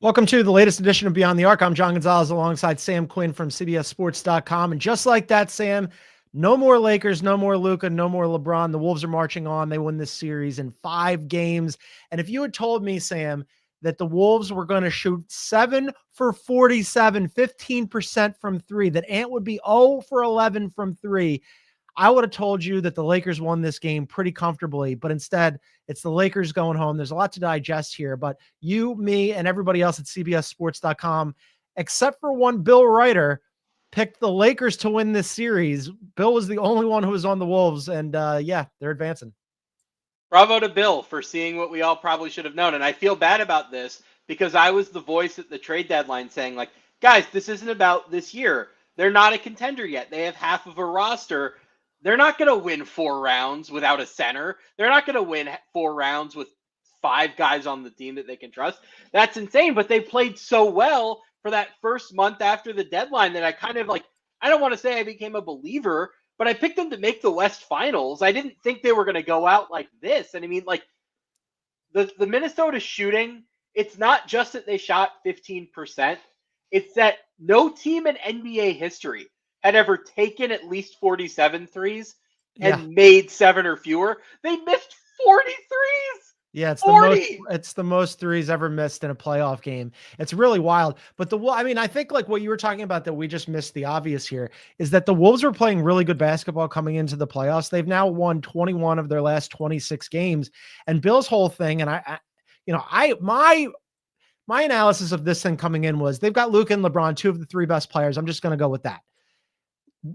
Welcome to the latest edition of Beyond the Arc. I'm John Gonzalez alongside Sam Quinn from CBSSports.com. And just like that, Sam, no more Lakers, no more Luka, no more LeBron. The Wolves are marching on. They win this series in 5 games. And if you had told me, Sam, that the Wolves were going to shoot 7 for 47, 15% from 3, that Ant would be 0 for 11 from 3, I would have told you that the Lakers won this game pretty comfortably, but instead it's the Lakers going home. There's a lot to digest here, but you, me, and everybody else at CBSSports.com, except for one Bill Reiter, picked the Lakers to win this series. Bill was the only one who was on the Wolves, and yeah, they're advancing. Bravo to Bill for seeing what we all probably should have known. And I feel bad about this because I was the voice at the trade deadline saying, like, guys, this isn't about this year. They're not a contender yet. They have half of a roster. They're not going to win 4 rounds without a center. They're not going to win 4 rounds with 5 guys on the team that they can trust. That's insane. But they played so well for that first month after the deadline that I kind of I don't want to say I became a believer, but I picked them to make the West Finals. I didn't think they were going to go out like this. And I mean, the Minnesota shooting, it's not just that they shot 15%. It's that no team in NBA history had ever taken at least 47 threes and made 7 or fewer. They missed 40 threes. Yeah, it's 40. the most threes ever missed in a playoff game. It's really wild. But I think like what you were talking about that we just missed the obvious here is that the Wolves were playing really good basketball coming into the playoffs. They've now won 21 of their last 26 games. And Bill's whole thing, and my analysis of this thing coming in was they've got Luka and LeBron, 2 of the 3 best players. I'm just going to go with that.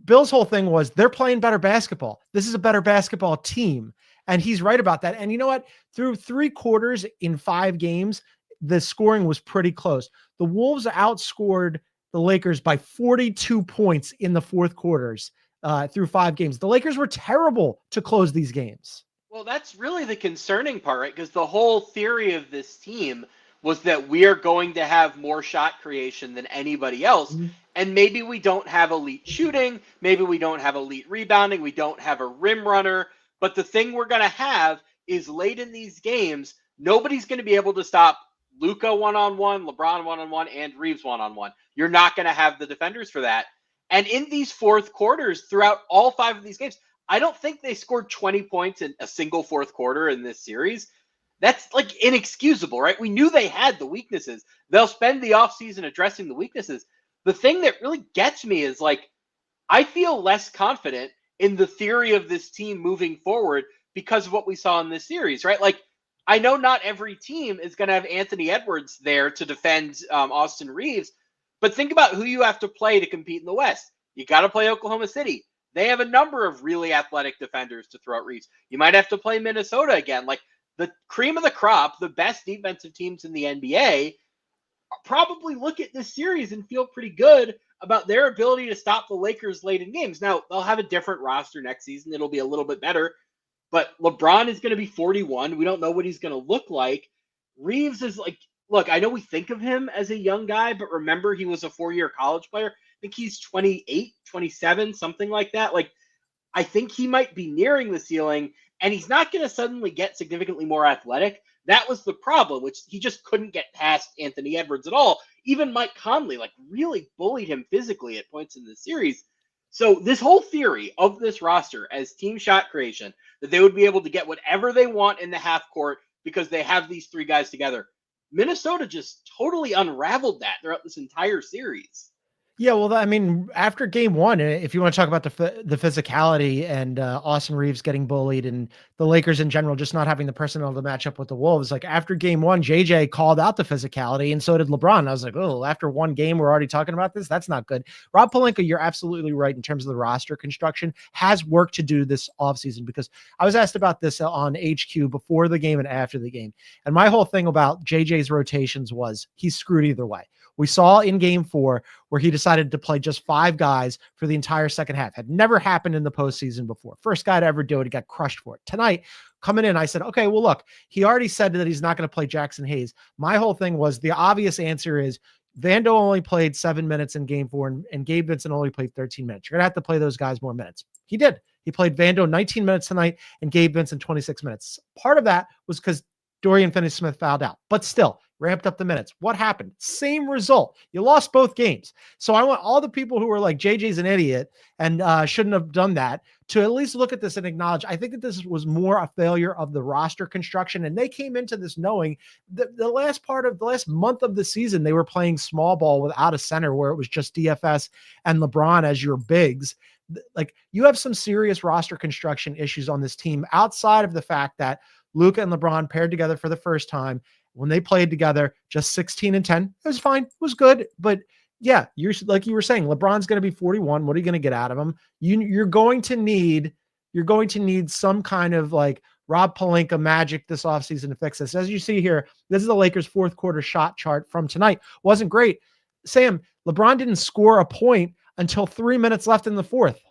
Bill's whole thing was they're playing better basketball. This is a better basketball team. And he's right about that. And you know what? Through 3 quarters in 5 games, the scoring was pretty close. The Wolves outscored the Lakers by 42 points in the 4th quarters through 5 games. The Lakers were terrible to close these games. Well, that's really the concerning part, right? Because the whole theory of this team was that we are going to have more shot creation than anybody else. Mm-hmm. And maybe we don't have elite shooting. Maybe we don't have elite rebounding. We don't have a rim runner. But the thing we're going to have is late in these games, nobody's going to be able to stop Luka one-on-one, LeBron one-on-one, and Reeves one-on-one. You're not going to have the defenders for that. And in these 4th quarters, throughout all 5 of these games, I don't think they scored 20 points in a single 4th quarter in this series. That's inexcusable, right? We knew they had the weaknesses. They'll spend the offseason addressing the weaknesses. The thing that really gets me is I feel less confident in the theory of this team moving forward because of what we saw in this series, right? I know not every team is going to have Anthony Edwards there to defend Austin Reeves, but think about who you have to play to compete in the West. You got to play Oklahoma City. They have a number of really athletic defenders to throw at Reeves. You might have to play Minnesota again. The cream of the crop, the best defensive teams in the NBA, probably look at this series and feel pretty good about their ability to stop the Lakers late in games. Now, they'll have a different roster next season. It'll be a little bit better. But LeBron is going to be 41. We don't know what he's going to look like. Reeves is look, I know we think of him as a young guy, but remember he was a 4-year college player. I think he's 28, 27, something like that. I think he might be nearing the ceiling, and he's not going to suddenly get significantly more athletic. That was the problem, which he just couldn't get past Anthony Edwards at all. Even Mike Conley, really bullied him physically at points in the series. So this whole theory of this roster as team shot creation, that they would be able to get whatever they want in the half court because they have these 3 guys together, Minnesota just totally unraveled that throughout this entire series. Yeah, well, after game 1, if you want to talk about the physicality and Austin Reeves getting bullied and the Lakers in general just not having the personnel to match up with the Wolves, after game 1, JJ called out the physicality and so did LeBron. I was like, oh, after 1 game, we're already talking about this? That's not good. Rob Pelinka, you're absolutely right in terms of the roster construction, has work to do this offseason because I was asked about this on HQ before the game and after the game. And my whole thing about JJ's rotations was he's screwed either way. We saw in game 4 where he decided to play just 5 guys for the entire second half. Had never happened in the postseason before. First guy to ever do it. He got crushed for it. Tonight, coming in, I said, okay, well, look, he already said that he's not going to play Jackson Hayes. My whole thing was the obvious answer is Vando only played 7 minutes in game 4 and Gabe Vincent only played 13 minutes. You're going to have to play those guys more minutes. He did. He played Vando 19 minutes tonight and Gabe Vincent 26 minutes. Part of that was because Dorian Finney-Smith fouled out. But still, ramped up the minutes. What happened? Same result. You lost both games. So I want all the people who are like, JJ's an idiot and shouldn't have done that, to at least look at this and acknowledge, I think that this was more a failure of the roster construction. And they came into this knowing that the last month of the season, they were playing small ball without a center, where it was just DFS and LeBron as your bigs. Like, you have some serious roster construction issues on this team, outside of the fact that Luka and LeBron paired together for the first time. When they played together, just 16 and 10, it was fine. It was good. But yeah, you're like you were saying, LeBron's going to be 41. What are you going to get out of him? You're going to need some kind of like Rob Pelinka magic this offseason to fix this. As you see here, this is the Lakers' fourth quarter shot chart from tonight. Wasn't great. Sam, LeBron didn't score a point until 3 minutes left in the fourth.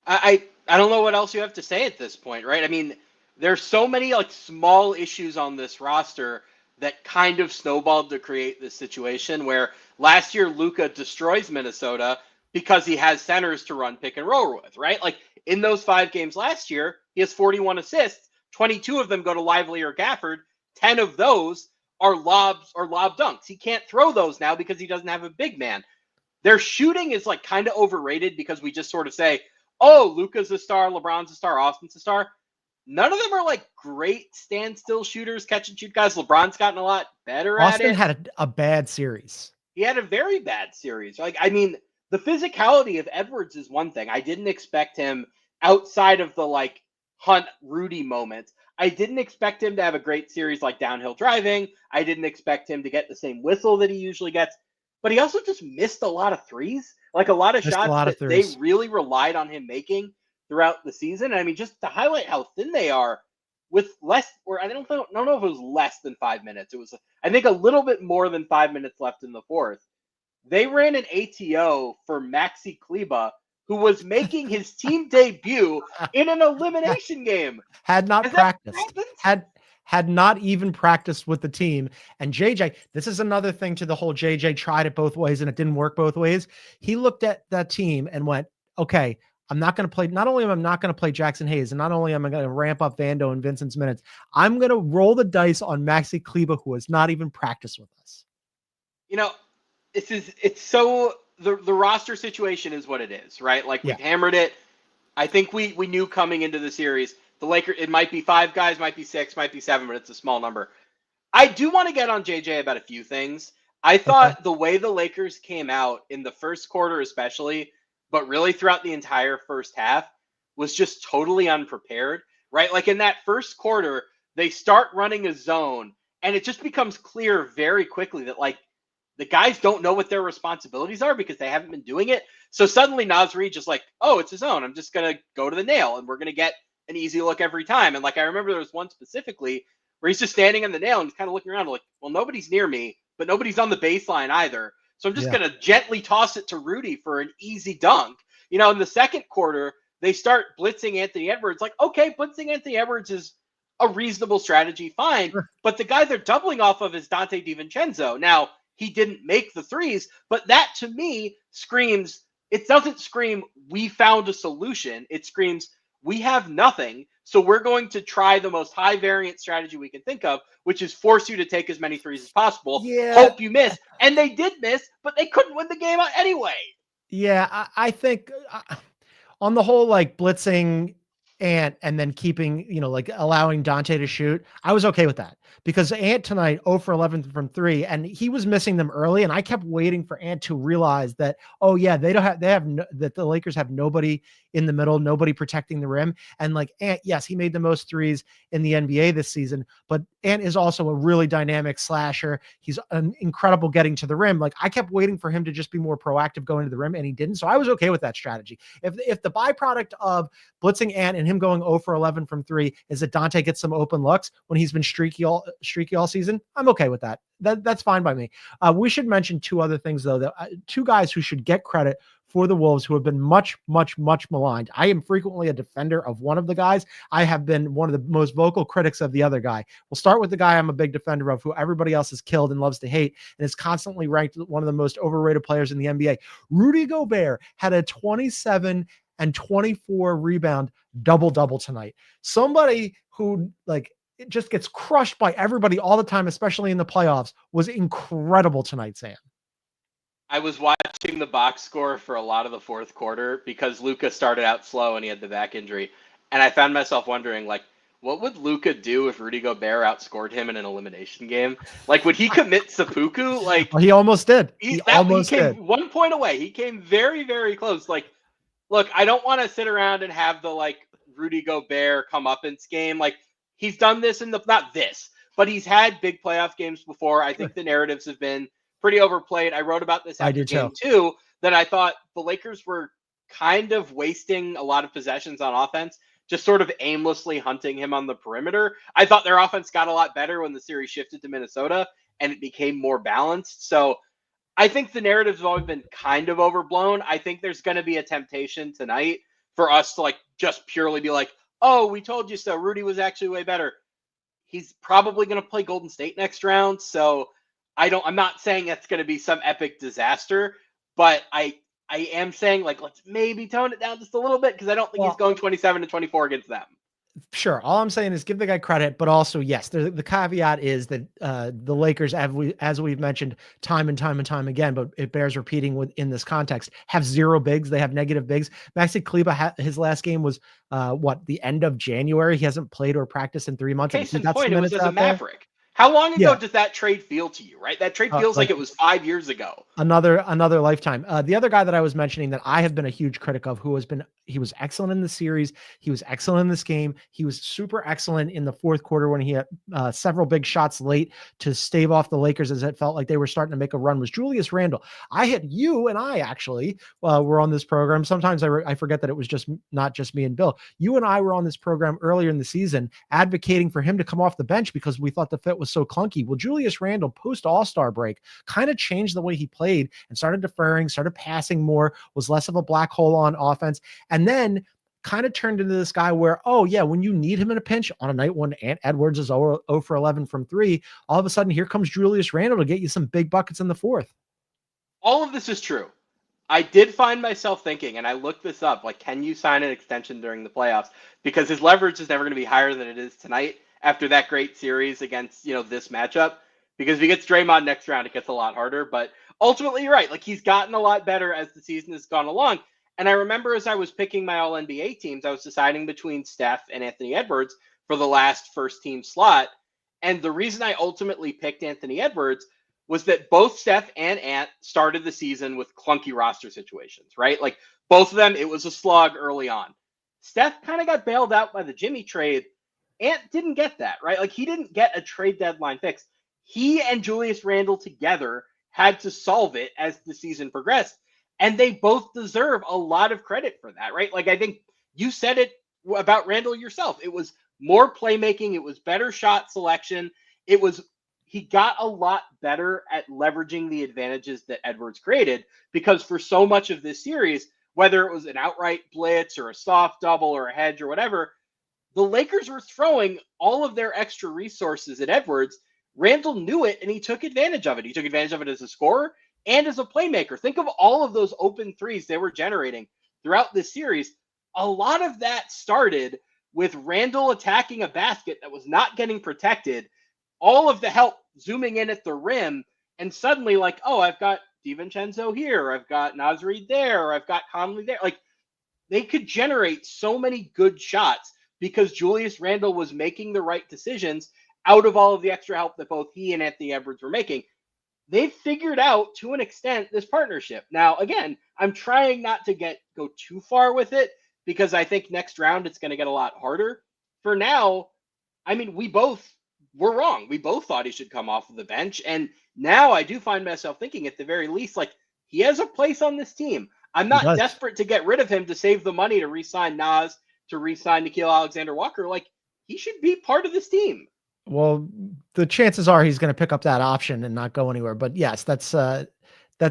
I don't know what else you have to say at this point, right? I mean, there's so many like small issues on this roster that kind of snowballed to create this situation where last year Luka destroys Minnesota because he has centers to run pick and roll with, right? Like, in those 5 games last year, he has 41 assists. 22 of them go to Lively or Gafford. 10 of those are lobs or lob dunks. He can't throw those now because he doesn't have a big man. Their shooting is like kind of overrated because we just sort of say, oh, Luka's a star, LeBron's a star, Austin's a star. None of them are like great standstill shooters, catch and shoot guys. LeBron's gotten a lot better at it. Austin had a bad series. He had a very bad series. Like, I mean, the physicality of Edwards is one thing. I didn't expect him, outside of the like Hunt Rudy moments, I didn't expect him to have a great series like downhill driving. I didn't expect him to get the same whistle that he usually gets. But he also just missed a lot of threes, like a lot of shots that they really relied on him making throughout the season. And I mean, just to highlight how thin they are, with less, or I don't know if it was less than 5 minutes. It was, I think, a little bit more than 5 minutes left in the fourth. They ran an ATO for Maxi Kleba, who was making his team debut in an elimination game. Had not practiced. Had not even practiced with the team. And JJ, this is another thing to the whole JJ tried it both ways and it didn't work both ways. He looked at that team and went, okay, I'm not going to play. Not only am I not going to play Jackson Hayes, and not only am I going to ramp up Vando and Vincent's minutes, I'm going to roll the dice on Maxi Kleba, who has not even practiced with us. You know, it's so the roster situation is what it is, right? Like, we've hammered it. I think we knew coming into the series, the Lakers, it might be 5 guys, might be 6, might be 7, but it's a small number. I do want to get on JJ about a few things. I thought the way the Lakers came out in the first quarter especially, but really throughout the entire first half, was just totally unprepared, right? Like, in that first quarter, they start running a zone, and it just becomes clear very quickly that, like, the guys don't know what their responsibilities are because they haven't been doing it. So suddenly Naz Reid just like, oh, it's a zone. I'm just going to go to the nail, and we're going to get an easy look every time. And like, I remember there was one specifically where he's just standing on the nail and he's kind of looking around like, well, nobody's near me, but nobody's on the baseline either. So I'm just going to gently toss it to Rudy for an easy dunk. You know, in the second quarter, they start blitzing Anthony Edwards. Like, okay, blitzing Anthony Edwards is a reasonable strategy, fine. Sure. But the guy they're doubling off of is Dante DiVincenzo. Now, he didn't make the threes, but that to me screams, it doesn't scream, we found a solution. It screams, we have nothing. So we're going to try the most high variant strategy we can think of, which is force you to take as many threes as possible. Yeah. Hope you miss. And they did miss, but they couldn't win the game anyway. Yeah, I think on the whole, like blitzing and then keeping, you know, like allowing Dante to shoot, I was okay with that because Ant tonight 0 for 11 from 3, and he was missing them early, and I kept waiting for Ant to realize that, oh yeah, that the Lakers have nobody in the middle, nobody protecting the rim, and like Ant, yes, he made the most threes in the NBA this season, but Ant is also a really dynamic slasher. He's an incredible getting to the rim. Like, I kept waiting for him to just be more proactive going to the rim, and he didn't. So I was okay with that strategy. If the byproduct of blitzing Ant and him going 0 for 11 from 3 is that Dante gets some open looks when he's been streaky all season, I'm okay with that. That's fine by me. We should mention 2 other things though, that 2 guys who should get credit for the Wolves who have been much maligned. I am frequently a defender of one of the guys. I have been one of the most vocal critics of the other guy. We'll start with the guy I'm a big defender of, who everybody else has killed and loves to hate, and is constantly ranked one of the most overrated players in the NBA. Rudy Gobert had a 27 and 24 rebound double-double tonight. Somebody who, like, it just gets crushed by everybody all the time, especially in the playoffs, was incredible tonight, Sam. I was watching the box score for a lot of the fourth quarter because Luka started out slow and he had the back injury. And I found myself wondering, like, what would Luka do if Rudy Gobert outscored him in an elimination game? Like, would he commit seppuku? Like, Well, he almost did. he Almost came did. 1 point away. He came very, very close. Like, look, I don't want to sit around and have the, like, Rudy Gobert comeuppance game. Like, he's done this not this, but he's had big playoff games before. I think the narratives have been pretty overplayed. I wrote about this after game 2, that I thought the Lakers were kind of wasting a lot of possessions on offense, just sort of aimlessly hunting him on the perimeter. I thought their offense got a lot better when the series shifted to Minnesota and it became more balanced. So I think the narratives have always been kind of overblown. I think there's going to be a temptation tonight for us to, like, just purely be like, oh, we told you so. Rudy was actually way better. He's probably going to play Golden State next round. So I'm not saying that's going to be some epic disaster, but I am saying, like, let's maybe tone it down just a little bit, because I don't think he's going 27-24 against them. Sure. All I'm saying is give the guy credit, but also, yes, the caveat is that the Lakers, as we've mentioned time and time again, but it bears repeating in this context, have zero bigs. They have negative bigs. Maxi Kleber, his last game was the end of January. He hasn't played or practiced in 3 months. Case in point, it was as a Maverick. How long ago does that trade feel to you, right? That trade feels like it was 5 years ago. Another lifetime. The other guy that I was mentioning that I have been a huge critic of, he was excellent in the series. He was excellent in this game. He was super excellent in the fourth quarter when he had several big shots late to stave off the Lakers as it felt like they were starting to make a run, was Julius Randle. You and I actually were on this program. Sometimes I forget that it was not just me and Bill. You and I were on this program earlier in the season advocating for him to come off the bench because we thought the fit was so clunky. Well, Julius Randle post All-Star break kind of changed the way he played and started deferring, started passing more, was less of a black hole on offense, and then kind of turned into this guy where, oh yeah, when you need him in a pinch on a night when Ant Edwards is 0 for 11 from 3, all of a sudden here comes Julius Randle to get you some big buckets in the fourth. All of this is true. I did find myself thinking, and I looked this up, like, can you sign an extension during the playoffs? Because his leverage is never going to be higher than it is tonight after that great series against, this matchup. Because if he gets Draymond next round, it gets a lot harder. But ultimately, you're right. Like, he's gotten a lot better as the season has gone along. And I remember as I was picking my All-NBA teams, I was deciding between Steph and Anthony Edwards for the last first-team slot. And the reason I ultimately picked Anthony Edwards was that both Steph and Ant started the season with clunky roster situations, right? Like, both of them, it was a slog early on. Steph kind of got bailed out by the Jimmy trade. Ant didn't get that, right? Like, he didn't get a trade deadline fix. He and Julius Randle together had to solve it as the season progressed. And they both deserve a lot of credit for that, right? Like, I think you said it about Randle yourself. It was more playmaking. It was better shot selection. He got a lot better at leveraging the advantages that Edwards created, because for so much of this series, whether it was an outright blitz or a soft double or a hedge or whatever, the Lakers were throwing all of their extra resources at Edwards. Randle knew it, and he took advantage of it. He took advantage of it as a scorer and as a playmaker. Think of all of those open threes they were generating throughout this series. A lot of that started with Randle attacking a basket that was not getting protected, all of the help zooming in at the rim, and suddenly, like, oh, I've got DiVincenzo here, I've got Naz Reid there, or I've got Conley there. Like, they could generate so many good shots because Julius Randle was making the right decisions out of all of the extra help that both he and Anthony Edwards were making. They've figured out, to an extent, this partnership. Now, again, I'm trying not to go too far with it, because I think next round it's going to get a lot harder. For now, I mean, we both were wrong. We both thought he should come off of the bench. And now I do find myself thinking, at the very least, like, he has a place on this team. I'm not desperate to get rid of him to save the money to re-sign Naz, to re-sign Nickeil Alexander-Walker. Like, he should be part of this team. Well, the chances are he's going to pick up that option and not go anywhere. But yes,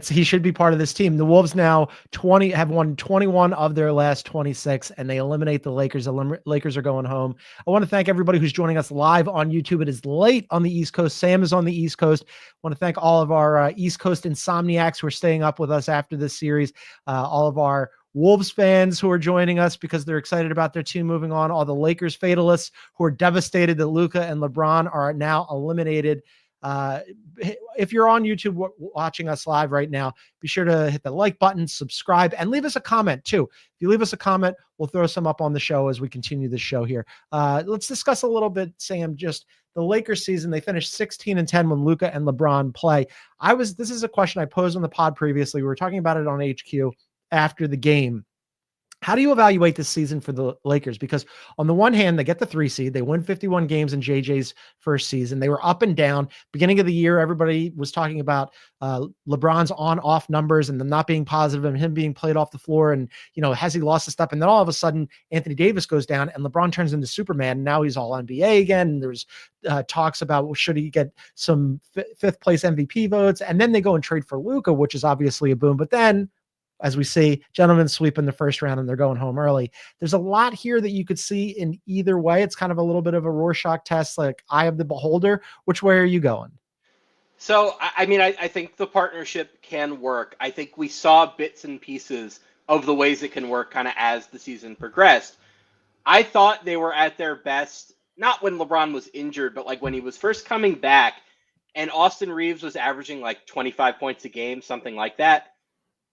he should be part of this team. The Wolves now have won 21 of their last 26, and they eliminate the Lakers. The Lakers are going home. I want to thank everybody who's joining us live on YouTube. It is late on the East Coast. Sam is on the East Coast. I want to thank all of our East Coast insomniacs who are staying up with us after this series. All of our Wolves fans who are joining us because they're excited about their team moving on, all the Lakers fatalists who are devastated that Luka and LeBron are now eliminated. If you're on YouTube watching us live right now, be sure to hit the like button, subscribe, and leave us a comment too. If you leave us a comment, we'll throw some up on the show as we continue the show here. Let's discuss a little bit, Sam, just the Lakers season. They finished 16-10 when Luka and LeBron play. This is a question I posed on the pod previously. We were talking about it on HQ after the game. How do you evaluate this season for the Lakers? Because on the one hand, they get the 3 seed. They win 51 games in JJ's first season. They were up and down. Beginning of the year, everybody was talking about LeBron's on-off numbers and them not being positive and him being played off the floor. And, has he lost a step? And then all of a sudden, Anthony Davis goes down and LeBron turns into Superman. And now he's all NBA again. And there's talks about, well, should he get some fifth place MVP votes? And then they go and trade for Luka, which is obviously a boom. But then, as we see, gentlemen sweep in the first round and they're going home early. There's a lot here that you could see in either way. It's kind of a little bit of a Rorschach test, like eye of the beholder. Which way are you going? So, I think the partnership can work. I think we saw bits and pieces of the ways it can work kind of as the season progressed. I thought they were at their best, not when LeBron was injured, but like when he was first coming back and Austin Reeves was averaging like 25 points a game, something like that.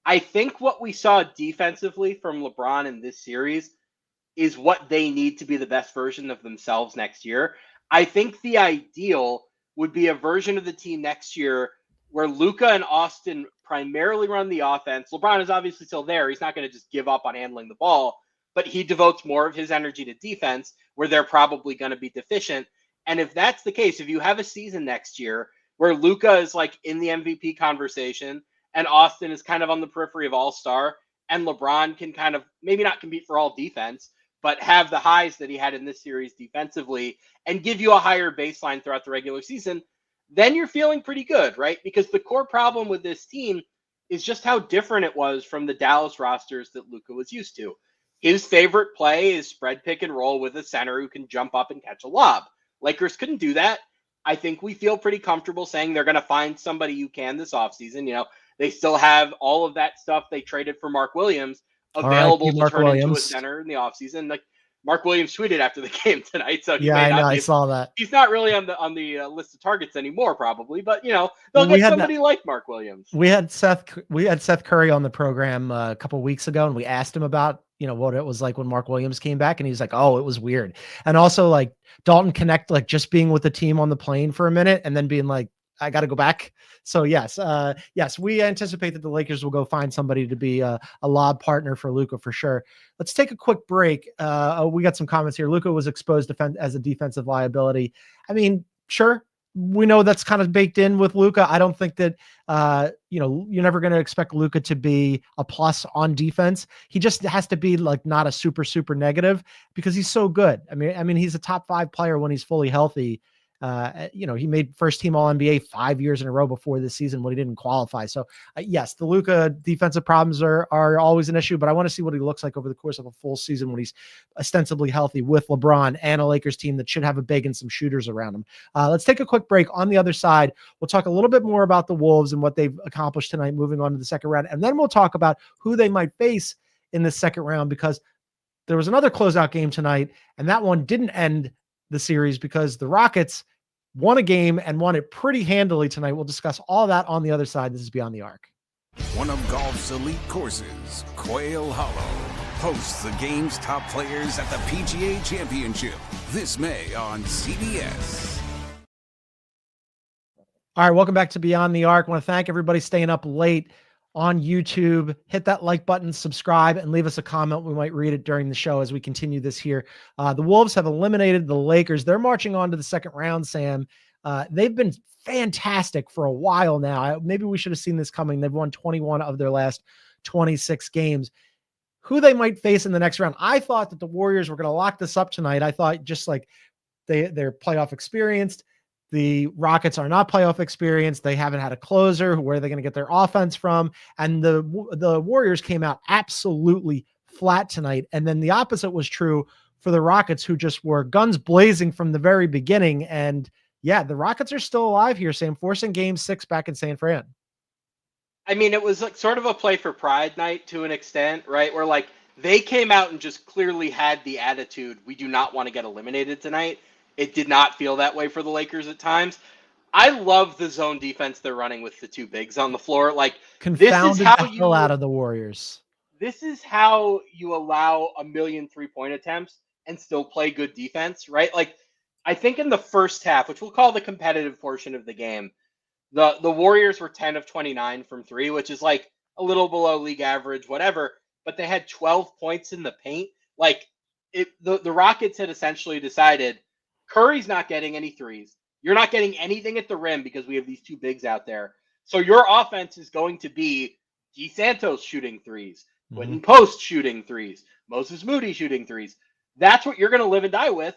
I think what we saw defensively from LeBron in this series is what they need to be the best version of themselves next year. I think the ideal would be a version of the team next year where Luka and Austin primarily run the offense. LeBron is obviously still there. He's not going to just give up on handling the ball, but he devotes more of his energy to defense where they're probably going to be deficient. And if that's the case, if you have a season next year where Luka is like in the MVP conversation and Austin is kind of on the periphery of all-star, and LeBron can kind of maybe not compete for all defense, but have the highs that he had in this series defensively and give you a higher baseline throughout the regular season, then you're feeling pretty good, right? Because the core problem with this team is just how different it was from the Dallas rosters that Luka was used to. His favorite play is spread pick and roll with a center who can jump up and catch a lob. Lakers couldn't do that. I think we feel pretty comfortable saying they're going to find somebody who can this offseason. They still have all of that stuff they traded for Mark Williams available to turn into a center in the offseason. Like Mark Williams tweeted after the game tonight, so I saw that. He's not really on the list of targets anymore, probably. But they'll get somebody like Mark Williams. We had Seth Curry on the program a couple of weeks ago, and we asked him about what it was like when Mark Williams came back, and he's like, "Oh, it was weird." And also like Dalton Connect, like just being with the team on the plane for a minute and then being like, I got to go back. So yes, we anticipate that the Lakers will go find somebody to be a lob partner for Luka for sure. Let's take a quick break. We got some comments here. Luka was exposed as a defensive liability. I mean, sure, we know that's kind of baked in with Luka. I don't think that you're never going to expect Luka to be a plus on defense. He just has to be like not a super negative because he's so good. I mean, he's a top 5 player when he's fully healthy. He made first team All NBA 5 years in a row before this season when he didn't qualify. So yes, the Luka defensive problems are always an issue, but I want to see what he looks like over the course of a full season when he's ostensibly healthy with LeBron and a Lakers team that should have a big and some shooters around him. Let's take a quick break. On the other side, we'll talk a little bit more about the Wolves and what they've accomplished tonight, moving on to the second round. And then we'll talk about who they might face in the second round, because there was another closeout game tonight, and that one didn't end the series because the Rockets won a game and won it pretty handily tonight. We'll discuss all that on the other side. This is Beyond the Arc. One of golf's elite courses, Quail Hollow, hosts the game's top players at the PGA Championship this May on CBS. All right, welcome back to Beyond the Arc. I want to thank everybody staying up late on YouTube. Hit that like button, subscribe, and leave us a comment. We might read it during the show as we continue this here. The Wolves have eliminated the Lakers. They're marching on to the second round, Sam. They've been fantastic for a while now. Maybe we should have seen this coming. They've won 21 of their last 26 games. Who they might face in the next round. I thought that the Warriors were going to lock this up tonight. I thought just like they're playoff experienced. The Rockets are not playoff experienced. They haven't had a closer. Where are they going to get their offense from? And the Warriors came out absolutely flat tonight. And then the opposite was true for the Rockets, who just were guns blazing from the very beginning. And yeah, the Rockets are still alive here, Sam, forcing game 6 back in San Fran. I mean, it was like sort of a play for pride night to an extent, right? Where like they came out and just clearly had the attitude, we do not want to get eliminated tonight. It did not feel that way for the Lakers at times. I love the zone defense they're running with the two bigs on the floor. Like Confounded the hell out of the Warriors. this is how you allow a million 3-point attempts and still play good defense, right? Like I think in the first half, which we'll call the competitive portion of the game, the Warriors were 10 of 29 from three, which is like a little below league average, whatever. But they had 12 points in the paint. Like the Rockets had essentially decided Curry's not getting any threes. You're not getting anything at the rim because we have these two bigs out there. So your offense is going to be DeSantos shooting threes, Quentin Post shooting threes, Moses Moody shooting threes. That's what you're going to live and die with.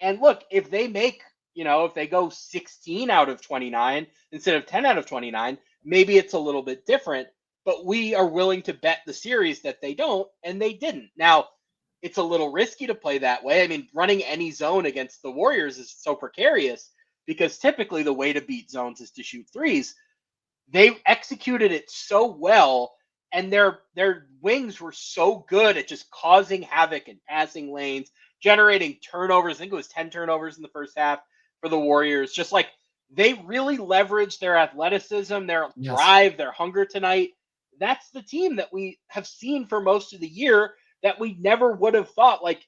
And look, if they make, if they go 16 out of 29 instead of 10 out of 29, maybe it's a little bit different. But we are willing to bet the series that they don't, and they didn't. Now, it's a little risky to play that way. I mean, running any zone against the Warriors is so precarious because typically the way to beat zones is to shoot threes. They executed it so well, and their wings were so good at just causing havoc in passing lanes, generating turnovers. I think it was 10 turnovers in the first half for the Warriors. Just like they really leveraged their athleticism, their drive, their hunger tonight. That's the team that we have seen for most of the year that we never would have thought, like,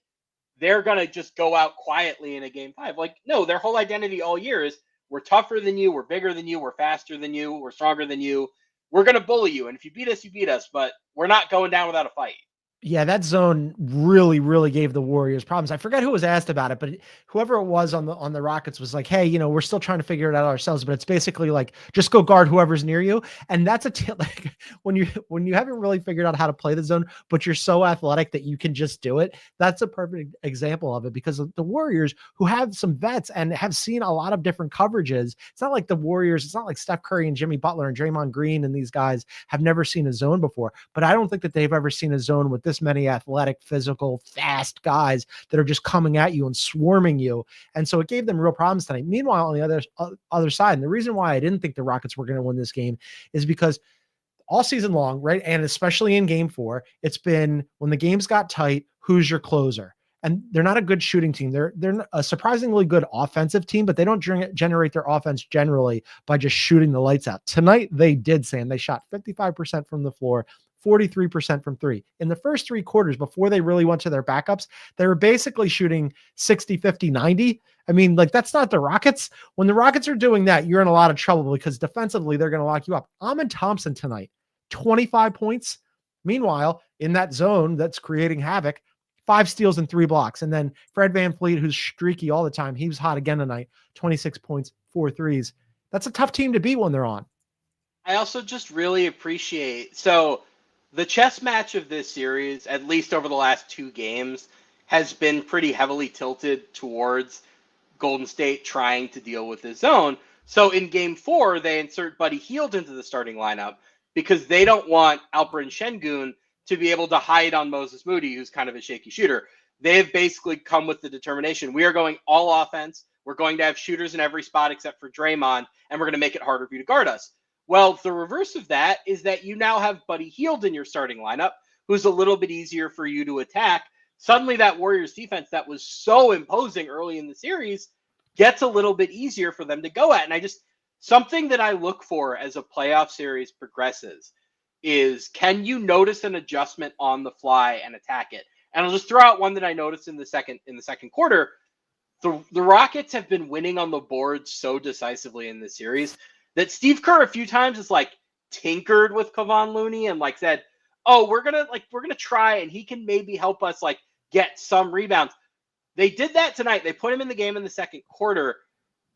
they're going to just go out quietly in a game 5. Like, no, their whole identity all year is we're tougher than you, we're bigger than you, we're faster than you, we're stronger than you. We're going to bully you. And if you beat us, you beat us, but we're not going down without a fight. Yeah, that zone really, really gave the Warriors problems. I forget who was asked about it, but whoever it was on the Rockets was like, hey, we're still trying to figure it out ourselves, but it's basically like, just go guard whoever's near you. And that's like when you haven't really figured out how to play the zone, but you're so athletic that you can just do it. That's a perfect example of it, because the Warriors, who have some vets and have seen a lot of different coverages, it's not like the Warriors, it's not like Steph Curry and Jimmy Butler and Draymond Green and these guys have never seen a zone before, but I don't think that they've ever seen a zone with this many athletic, physical, fast guys that are just coming at you and swarming you. And so it gave them real problems tonight. Meanwhile, on the other side, and the reason why I didn't think the Rockets were going to win this game is because all season long, right, and especially in game 4, it's been when the games got tight, who's your closer? And they're not a good shooting team. They're a surprisingly good offensive team, but they don't generate their offense generally by just shooting the lights out. Tonight, they did, Sam. They shot 55% from the floor, 43% from three. In the first 3 quarters, before they really went to their backups, they were basically shooting 60, 50, 90. I mean, like, that's not the Rockets. When the Rockets are doing that, you're in a lot of trouble because defensively, they're going to lock you up. Amen Thompson tonight, 25 points. Meanwhile, in that zone that's creating havoc, 5 steals and 3 blocks. And then Fred VanVleet, who's streaky all the time, he was hot again tonight, 26 points, 4 threes. That's a tough team to beat when they're on. I also just really appreciate, so the chess match of this series, at least over the last 2 games, has been pretty heavily tilted towards Golden State trying to deal with his zone. So in game 4, they insert Buddy Hield into the starting lineup because they don't want Alperen Şengün to be able to hide on Moses Moody, who's kind of a shaky shooter. They have basically come with the determination, we are going all offense. We're going to have shooters in every spot except for Draymond, and we're going to make it harder for you to guard us. Well, the reverse of that is that you now have Buddy Hield in your starting lineup, who's a little bit easier for you to attack. Suddenly that Warriors defense that was so imposing early in the series gets a little bit easier for them to go at. And something that I look for as a playoff series progresses is, can you notice an adjustment on the fly and attack it? And I'll just throw out one that I noticed in the second quarter. The Rockets have been winning on the board so decisively in this series that Steve Kerr a few times has like tinkered with Kevon Looney and like said, oh, we're gonna try and he can maybe help us like get some rebounds. They did that tonight. They put him in the game in the second quarter,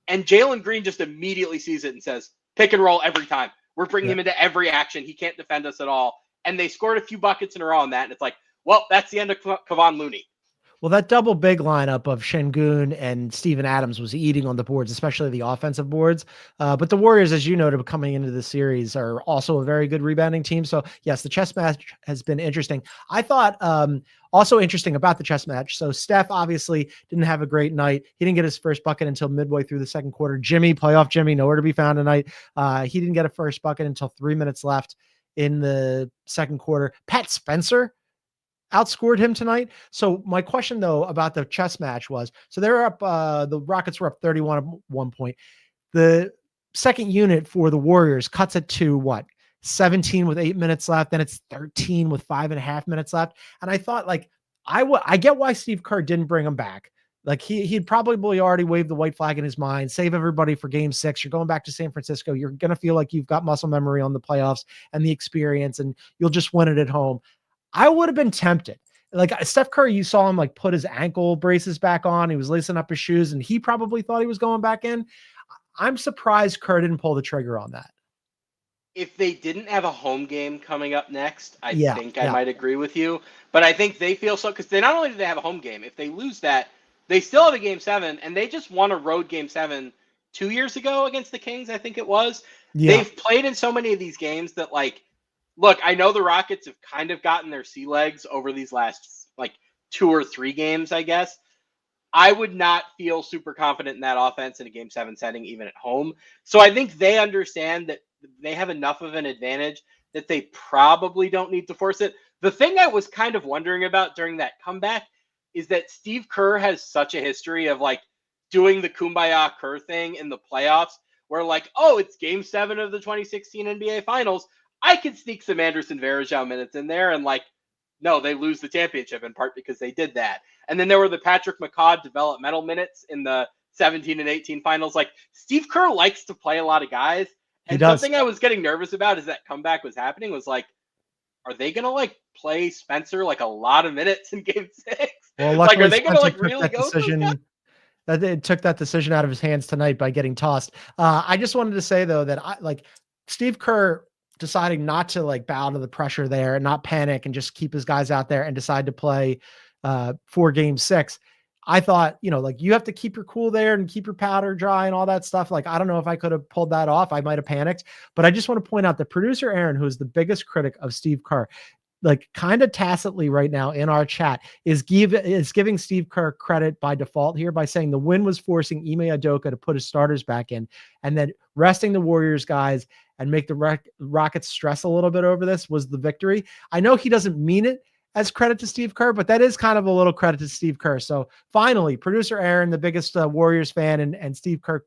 and Jalen Green just immediately sees it and says, pick and roll every time. We're bringing him into every action. He can't defend us at all. And they scored a few buckets in a row on that. And it's like, well, that's the end of Kevon Looney. Well, that double big lineup of Şengün and Steven Adams was eating on the boards, especially the offensive boards. But the Warriors, as you noted, coming into the series are also a very good rebounding team. So yes, the chess match has been interesting. I thought also interesting about the chess match. So Steph obviously didn't have a great night. He didn't get his first bucket until midway through the second quarter. Jimmy, playoff Jimmy, nowhere to be found tonight. He didn't get a first bucket until 3 minutes left in the second quarter. Pat Spencer outscored him tonight. So my question though about the chess match was, so they're up, the Rockets were up 31 at one point. The second unit for the Warriors cuts it to what? 17 with 8 minutes left. Then it's 13 with 5.5 minutes left. And I thought like, I get why Steve Kerr didn't bring him back. Like he'd probably already waved the white flag in his mind, save everybody for game 6. You're going back to San Francisco. You're going to feel like you've got muscle memory on the playoffs and the experience, and you'll just win it at home. I would have been tempted. Like Steph Curry, you saw him like put his ankle braces back on. He was lacing up his shoes and he probably thought he was going back in. I'm surprised Kerr didn't pull the trigger on that. If they didn't have a home game coming up next, I think I Yeah. might agree with you. But I think they feel so, because they not only do they have a home game, if they lose that, they still have a game 7, and they just won a road game 7 2 years ago against the Kings, I think it was. Yeah. They've played in so many of these games that, like, look, I know the Rockets have kind of gotten their sea legs over these last, like, 2 or 3 games, I guess. I would not feel super confident in that offense in a game 7 setting, even at home. So I think they understand that they have enough of an advantage that they probably don't need to force it. The thing I was kind of wondering about during that comeback is that Steve Kerr has such a history of like doing the Kumbaya Kerr thing in the playoffs where like, oh, it's game 7 of the 2016 NBA Finals. I could sneak some Anderson Varejao minutes in there, and like, no, they lose the championship in part because they did that. And then there were the Patrick McCaw developmental minutes in the 17 and 18 finals. Like Steve Kerr likes to play a lot of guys. And something I was getting nervous about as that comeback was happening was like, are they going to like play Spencer like a lot of minutes in game 6? Well, Like, luckily are they going to like Spencer took really that go decision. That they took that decision out of his hands tonight by getting tossed. I just wanted to say though that I like Steve Kerr deciding not to like bow to the pressure there and not panic and just keep his guys out there and decide to play for game 6. I thought, like you have to keep your cool there and keep your powder dry and all that stuff. Like, I don't know if I could have pulled that off. I might've panicked, but I just want to point out that producer Aaron, who is the biggest critic of Steve Kerr, like kind of tacitly right now in our chat is giving Steve Kerr credit by default here by saying the win was forcing Ime Udoka to put his starters back in and then resting the Warriors guys and make the Rockets stress a little bit over this was the victory. I know he doesn't mean it as credit to Steve Kerr, but that is kind of a little credit to Steve Kerr. So finally, producer Aaron, the biggest Warriors fan and Steve Kerr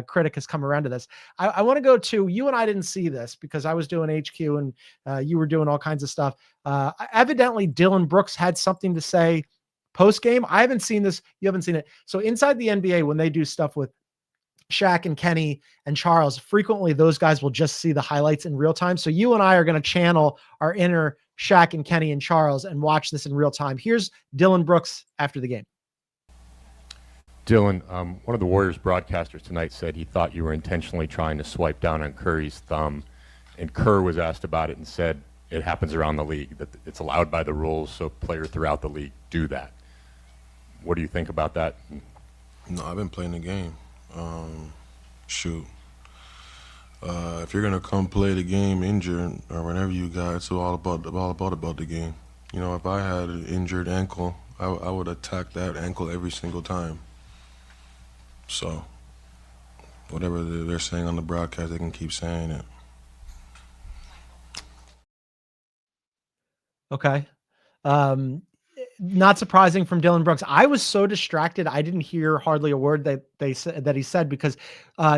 critic, has come around to this. I want to go to you, and I didn't see this because I was doing HQ and you were doing all kinds of stuff. Evidently, Dylan Brooks had something to say post game. I haven't seen this. You haven't seen it. So inside the NBA, when they do stuff with Shaq and Kenny and Charles, frequently those guys will just see the highlights in real time. So you and I are going to channel our inner Shaq and Kenny and Charles and watch this in real time. Here's Dylan Brooks after the game. Dylan, one of the Warriors broadcasters tonight said he thought you were intentionally trying to swipe down on Curry's thumb, and Kerr was asked about it and said it happens around the league, that it's allowed by the rules, so players throughout the league do that. What do you think about that? No, I've been playing the game. If you're gonna come play the game injured or whenever you got, it's all about the game. If I had an injured ankle, I would attack that ankle every single time. So, whatever they're saying on the broadcast, they can keep saying it. Okay. Not surprising from Dylan Brooks. I was so distracted. I didn't hear hardly a word that he said because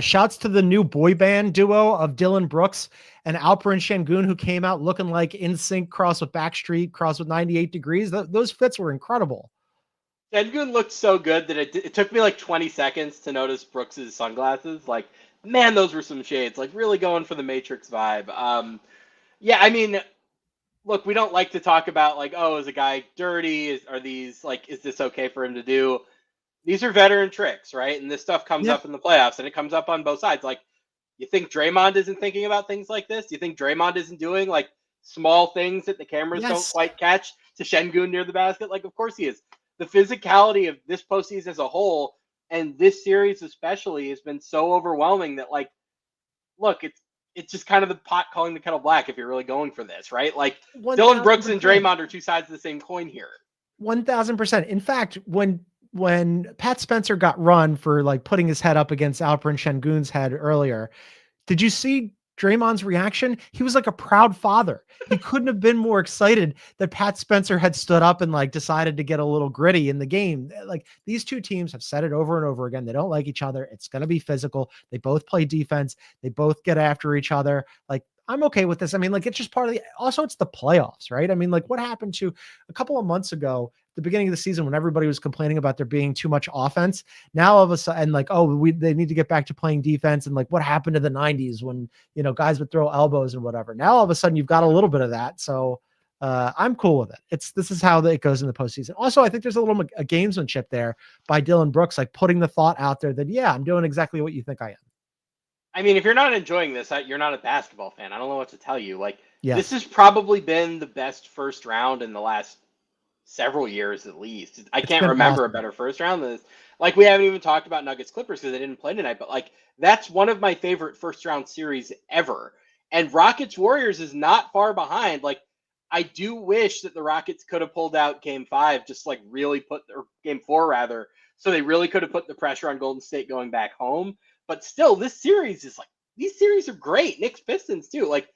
shouts to the new boy band duo of Dylan Brooks and Alperen Şengün, who came out looking like NSYNC cross with Backstreet, cross with 98 Degrees. Those fits were incredible. Şengün looked so good that it took me like 20 seconds to notice Brooks's sunglasses. Like, man, those were some shades. Like, really going for the Matrix vibe. Yeah, I mean, look, we don't like to talk about like, oh, is a guy dirty? Is this okay for him to do? These are veteran tricks, right? And this stuff comes up in the playoffs, and it comes up on both sides. Like, you think Draymond isn't thinking about things like this? Do you think Draymond isn't doing like small things that the cameras don't quite catch to Şengün near the basket? Like, of course he is. the physicality of this postseason as a whole and this series especially has been so overwhelming that, like, look, it's just kind of the pot calling the kettle black if you're really going for this, right? Like, Dylan Brooks and 1000%. Draymond are two sides of the same coin here. 1000%. In fact, when Pat Spencer got run for like putting his head up against Alperen Şengün's head earlier, did you see Draymond's reaction? He was like a proud father. He couldn't have been more excited that Pat Spencer had stood up and like decided to get a little gritty in the game. Like, these two teams have said it over and over again. They don't like each other. It's going to be physical. They both play defense. They both get after each other. Like, I'm okay with this. I mean, like, it's just part of also it's the playoffs, right? I mean, like, what happened to a couple of months ago, the beginning of the season, when everybody was complaining about there being too much offense? Now all of a sudden, like, they need to get back to playing defense. And like, what happened to the 90s when, guys would throw elbows and whatever? Now all of a sudden you've got a little bit of that. So I'm cool with it. This is how it goes in the postseason. Also, I think there's a little a gamesmanship there by Dylan Brooks, like putting the thought out there that, yeah, I'm doing exactly what you think I am. I mean, if you're not enjoying this, you're not a basketball fan. I don't know what to tell you. Like, Yeah. This has probably been the best first round in the last several years at least. I can't remember a better first round than this. Like, we haven't even talked about Nuggets Clippers because they didn't play tonight, but like, that's one of my favorite first round series ever. And Rockets Warriors is not far behind. Like, I do wish that the Rockets could have pulled out game 5, just like really or game 4 rather. So they really could have put the pressure on Golden State going back home. But still, this series is like, these series are great. Knicks Pistons too. Like,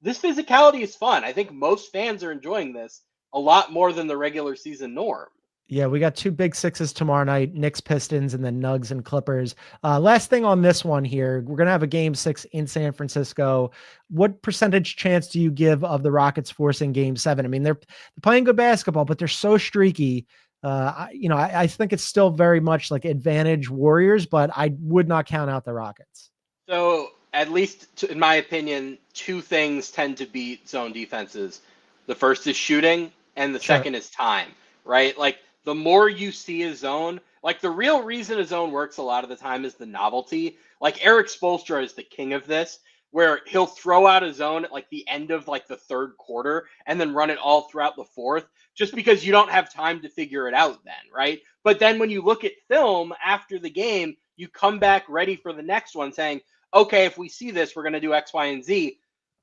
this physicality is fun. I think most fans are enjoying this a lot more than the regular season norm. Yeah, we got 2 big 6s tomorrow night, Knicks Pistons and then Nugs and Clippers. Last thing on this one here, we're going to have a game 6 in San Francisco. What percentage chance do you give of the Rockets forcing game 7? I mean, they're playing good basketball, but they're so streaky. I think it's still very much like advantage Warriors, but I would not count out the Rockets. So at least in my opinion, 2 things tend to beat zone defenses. The first is shooting and the second is time, right? Like, the more you see a zone, like, the real reason a zone works a lot of the time is the novelty. Like, Eric Spoelstra is the king of this, where he'll throw out a zone at like the end of like the third quarter and then run it all throughout the fourth, just because you don't have time to figure it out then, right? But then when you look at film after the game, you come back ready for the next one saying, okay, if we see this, we're going to do X, Y, and Z.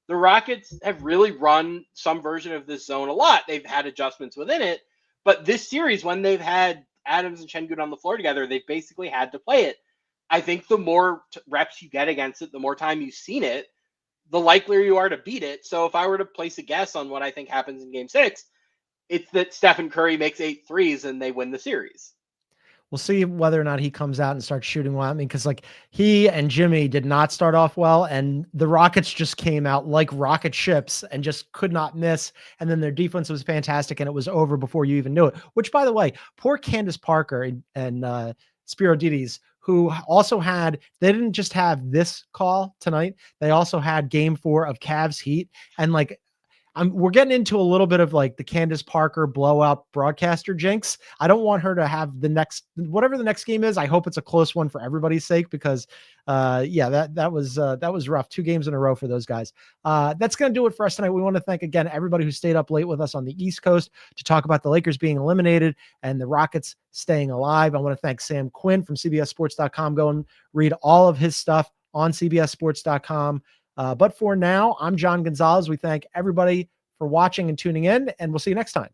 The Rockets have really run some version of this zone a lot. They've had adjustments within it, but this series, when they've had Adams and Şengün on the floor together, they've basically had to play it. I think the more reps you get against it, the more time you've seen it, the likelier you are to beat it. So if I were to place a guess on what I think happens in game 6, it's that Stephen Curry makes 8 threes and they win the series. We'll see whether or not he comes out and starts shooting well. I mean, because like, he and Jimmy did not start off well, and the Rockets just came out like rocket ships and just could not miss. And then their defense was fantastic, and it was over before you even knew it. Which, by the way, poor Candace Parker and Spiro Didis, who also they didn't just have this call tonight, they also had game 4 of Cavs Heat. And like, we're getting into a little bit of like the Candace Parker blowout broadcaster jinx. I don't want her to have whatever the next game is. I hope it's a close one for everybody's sake, because that was rough. 2 games in a row for those guys. That's going to do it for us tonight. We want to thank again everybody who stayed up late with us on the East Coast to talk about the Lakers being eliminated and the Rockets staying alive. I want to thank Sam Quinn from CBSSports.com. Go and read all of his stuff on CBSSports.com. But for now, I'm John Gonzalez. We thank everybody for watching and tuning in, and we'll see you next time.